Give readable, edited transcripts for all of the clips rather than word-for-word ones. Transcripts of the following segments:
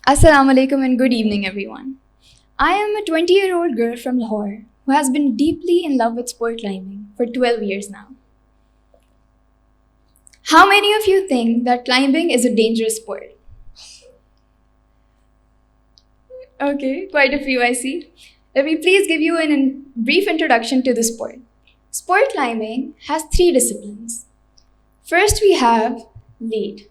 Assalamu alaikum and good evening, everyone. I am a 20-year-old girl from Lahore who has been deeply in love with sport climbing for 12 years now. How many of you think that climbing is a dangerous sport? Okay, quite a few I see. Let me please give you a brief introduction to the sport. Sport climbing has three disciplines. First, we have lead.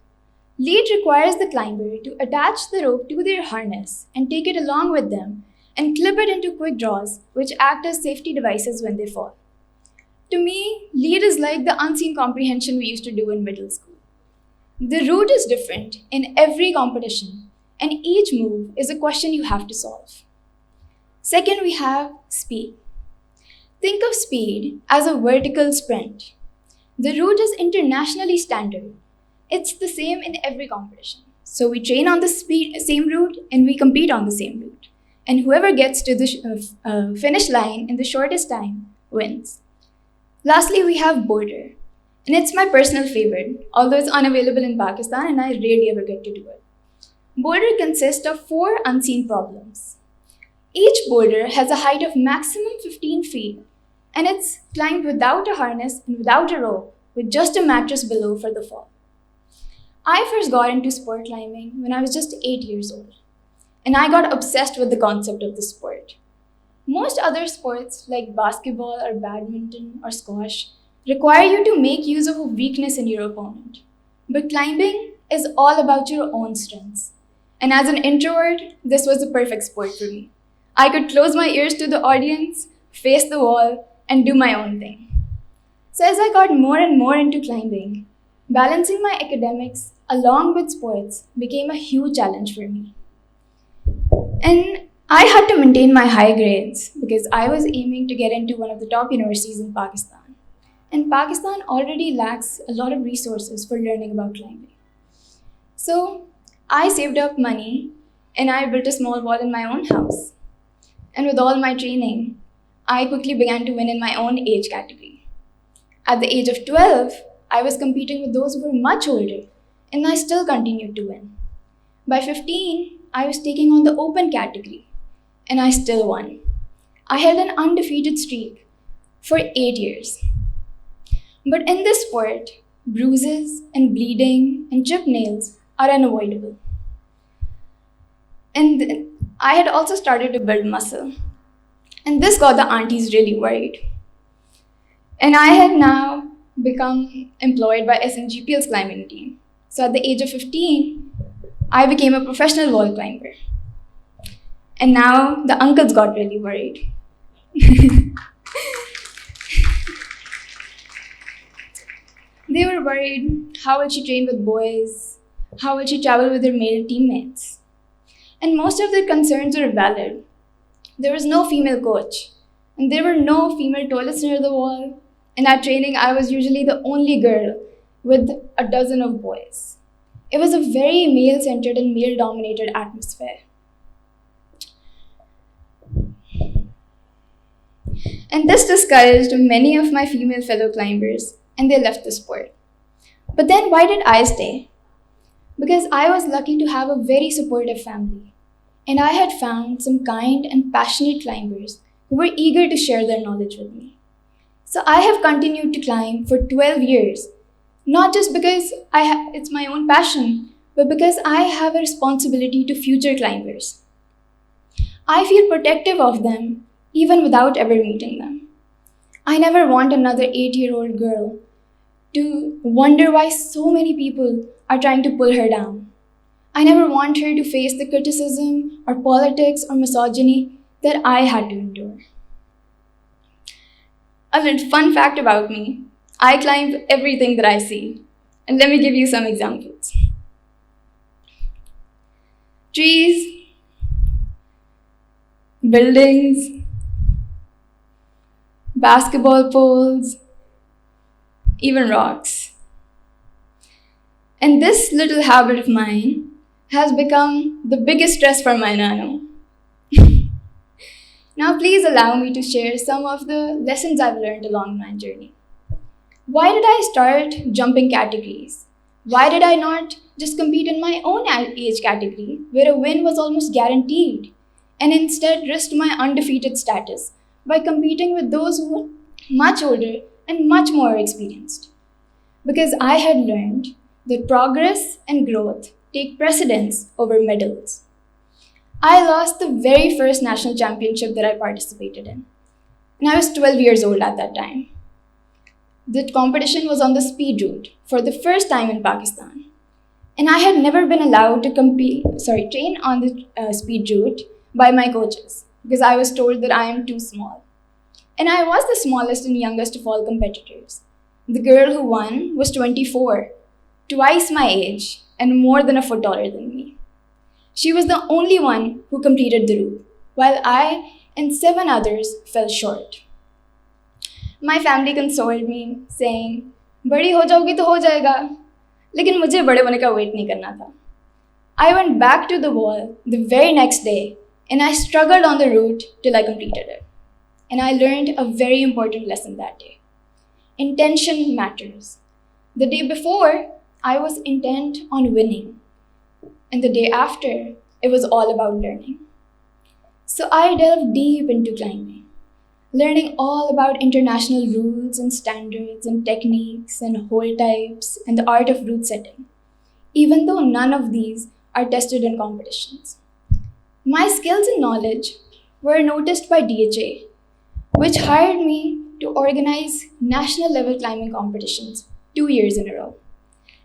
Lead requires the climber to attach the rope to their harness and take it along with them and clip it into quick draws, which act as safety devices when they fall. To me, lead is like the unseen comprehension we used to do in middle school. The route is different in every competition, and each move is a question you have to solve. Second, we have speed. Think of speed as a vertical sprint. The route is internationally standard. It's the same in every competition. So we train on the same route and we compete on the same route. And whoever gets to the finish line in the shortest time wins. Lastly, we have border. And it's my personal favorite, although it's unavailable in Pakistan and I rarely ever get to do it. Border consists of 4 unseen problems. Each border has a height of maximum 15 feet and it's climbed without a harness and without a rope with just a mattress below for the fall. I first got into sport climbing when I was just 8 years old, and I got obsessed with the concept of the sport. Most other sports, like basketball or badminton or squash, require you to make use of a weakness in your opponent. But climbing is all about your own strengths. And as an introvert, this was the perfect sport for me. I could close my ears to the audience, face the wall, and do my own thing. So as I got more and more into climbing, balancing my academics along with sports became a huge challenge for me. And I had to maintain my high grades because I was aiming to get into one of the top universities in Pakistan. And Pakistan already lacks a lot of resources for learning about climbing. So I saved up money and I built a small wall in my own house. And with all my training, I quickly began to win in my own age category. At the age of 12, I was competing with those who were much older, and I still continued to win. By 15, I was taking on the open category, and I still won. I held an undefeated streak for 8 years. But in this sport, bruises and bleeding and chipped nails are unavoidable. And I had also started to build muscle, and this got the aunties really worried. And I had now become employed by SNGPL's climbing team. So at the age of 15, I became a professional wall climber. And now the uncles got really worried. They were worried, how will she train with boys? How will she travel with her male teammates? And most of their concerns were valid. There was no female coach, and there were no female toilets near the wall. And at training, I was usually the only girl with a dozen of boys. It was a very male-centered and male-dominated atmosphere. And this discouraged many of my female fellow climbers, and they left the sport. But then why did I stay? Because I was lucky to have a very supportive family, and I had found some kind and passionate climbers who were eager to share their knowledge with me. So I have continued to climb for 12 years, not just because it's my own passion, but because I have a responsibility to future climbers. I feel protective of them even without ever meeting them. I never want another 8-year-old girl to wonder why so many people are trying to pull her down. I never want her to face the criticism or politics or misogyny that I had to endure. A little fun fact about me, I climb everything that I see. And let me give you some examples. Trees, buildings, basketball poles, even rocks. And this little habit of mine has become the biggest stress for my nano. Now please allow me to share some of the lessons I've learned along my journey. Why did I start jumping categories? Why did I not just compete in my own age category, where a win was almost guaranteed, and instead risked my undefeated status by competing with those who were much older and much more experienced? Because I had learned that progress and growth take precedence over medals. I lost the very first national championship that I participated in, and I was 12 years old at that time. The competition was on the speed route for the first time in Pakistan. And I had never been allowed to train on the speed route by my coaches because I was told that I am too small. And I was the smallest and youngest of all competitors. The girl who won was 24, twice my age and more than a foot taller than me. She was the only one who completed the route, while I and 7 others fell short. My family consoled me, saying, "बड़ी हो जाओगी तो हो जाएगा," लेकिन मुझे बड़े होने का वेट नहीं करना था. I went back to the wall the very next day and I struggled on the route till I completed it. And I learned a very important lesson that day. Intention matters. The day before, I was intent on winning. And the day after, it was all about learning. So I delved deep into climbing, learning all about international rules and standards and techniques and hole types and the art of route setting, even though none of these are tested in competitions. My skills and knowledge were noticed by DHA, which hired me to organize national level climbing competitions 2 years in a row.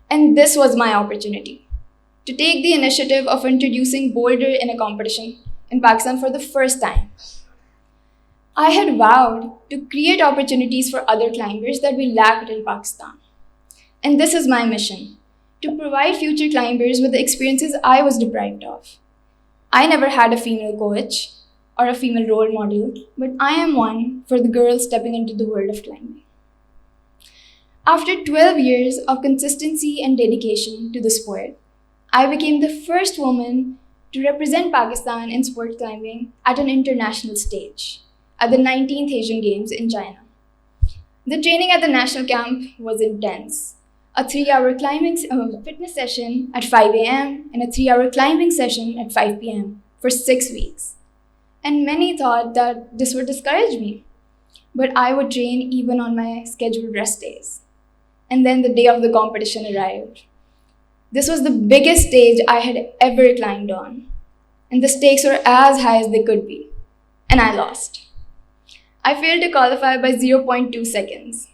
And this was my opportunity to take the initiative of introducing boulder in a competition in Pakistan for the first time. I had vowed to create opportunities for other climbers that we lacked in Pakistan. And this is my mission, to provide future climbers with the experiences I was deprived of. I never had a female coach or a female role model, but I am one for the girls stepping into the world of climbing. After 12 years of consistency and dedication to the sport, I became the first woman to represent Pakistan in sport climbing at an international stage at the 19th Asian Games in China. The training at the national camp was intense. A 3-hour climbing fitness session at 5 a.m. and a 3-hour climbing session at 5 p.m. for 6 weeks. And many thought that this would discourage me. But I would train even on my scheduled rest days. And then the day of the competition arrived. This was the biggest stage I had ever climbed on. And the stakes were as high as they could be. And I lost. I failed to qualify by 0.2 seconds.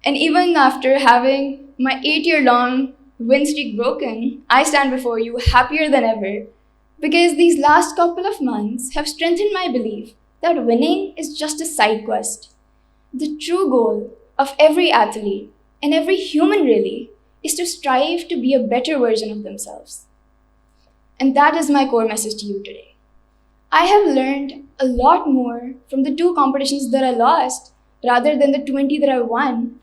And even after having my 8-year-long win streak broken, I stand before you happier than ever because these last couple of months have strengthened my belief that winning is just a side quest. The true goal of every athlete and every human really is to strive to be a better version of themselves. And that is my core message to you today. I have learned a lot more from the 2 competitions that I lost rather than the 20 that I won,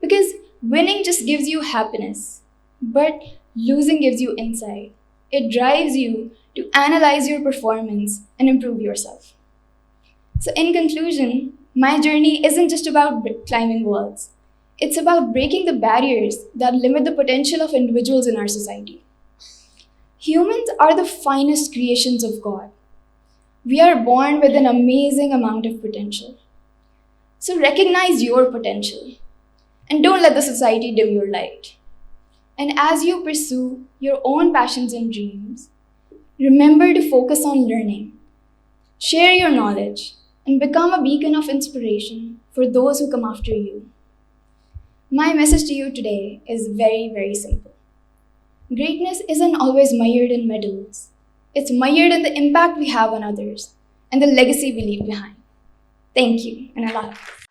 because winning just gives you happiness, but losing gives you insight. It drives you to analyze your performance and improve yourself. So in conclusion, my journey isn't just about climbing walls. It's about breaking the barriers that limit the potential of individuals in our society. Humans are the finest creations of God. We are born with an amazing amount of potential. So recognize your potential and don't let the society dim your light. And as you pursue your own passions and dreams, remember to focus on learning, share your knowledge, and become a beacon of inspiration for those who come after you. My message to you today is very, very simple. Greatness isn't always mired in medals. It's mired in the impact we have on others and the legacy we leave behind. Thank you, and Allah Hafiz.